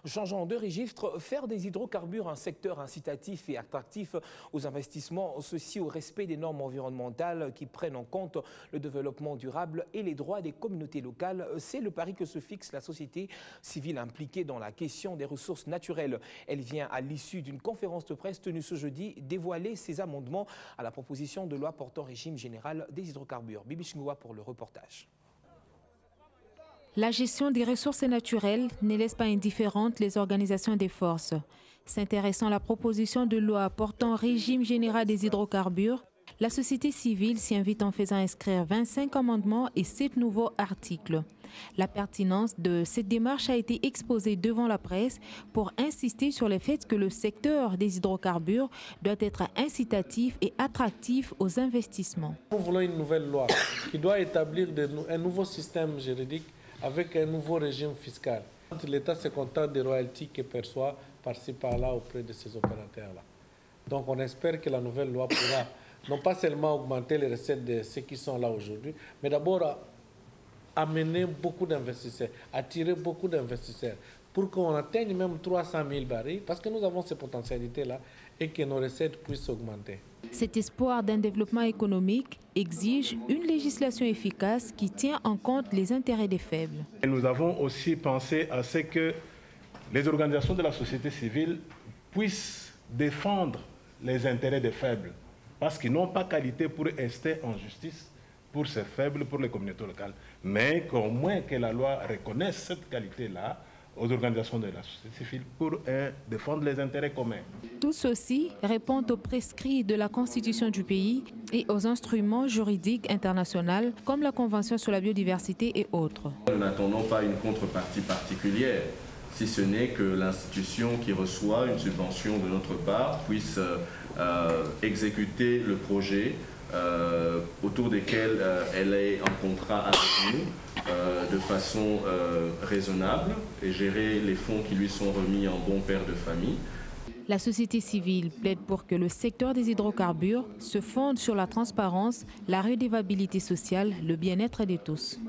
Changeant de registre, faire des hydrocarbures un secteur incitatif et attractif aux investissements, ceci au respect des normes environnementales qui prennent en compte le développement durable et les droits des communautés locales. C'est le pari que se fixe la société civile impliquée dans la question des ressources naturelles. Elle vient à l'issue d'une conférence de presse tenue ce jeudi dévoiler ses amendements à la proposition de loi portant régime général des hydrocarbures. Bibi Chingwa pour le reportage. La gestion des ressources naturelles ne laisse pas indifférentes les organisations des forces. S'intéressant à la proposition de loi portant régime général des hydrocarbures, la société civile s'y invite en faisant inscrire 25 amendements et 7 nouveaux articles. La pertinence de cette démarche a été exposée devant la presse pour insister sur le fait que le secteur des hydrocarbures doit être incitatif et attractif aux investissements. Nous voulons une nouvelle loi qui doit établir un nouveau système juridique avec un nouveau régime fiscal. L'État se contente des royalties qu'il perçoit par-ci par-là auprès de ces opérateurs-là. Donc on espère que la nouvelle loi pourra non pas seulement augmenter les recettes de ceux qui sont là aujourd'hui, mais d'abord amener beaucoup d'investisseurs, attirer beaucoup d'investisseurs pour qu'on atteigne même 300 000 barils, parce que nous avons ces potentialités-là et que nos recettes puissent augmenter. Cet espoir d'un développement économique exige une législation efficace qui tient en compte les intérêts des faibles. Et nous avons aussi pensé à ce que les organisations de la société civile puissent défendre les intérêts des faibles, parce qu'ils n'ont pas qualité pour rester en justice pour ces faibles, pour les communautés locales, mais qu'au moins que la loi reconnaisse cette qualité-là aux organisations de la société civile pour défendre les intérêts communs. Tout ceci répond aux prescrits de la Constitution du pays et aux instruments juridiques internationaux comme la Convention sur la biodiversité et autres. Nous n'attendons pas une contrepartie particulière, si ce n'est que l'institution qui reçoit une subvention de notre part puisse exécuter le projet autour desquels elle est en contrat avec nous de façon raisonnable et gérer les fonds qui lui sont remis en bon père de famille. La société civile plaide pour que le secteur des hydrocarbures se fonde sur la transparence, la redevabilité sociale, le bien-être de tous.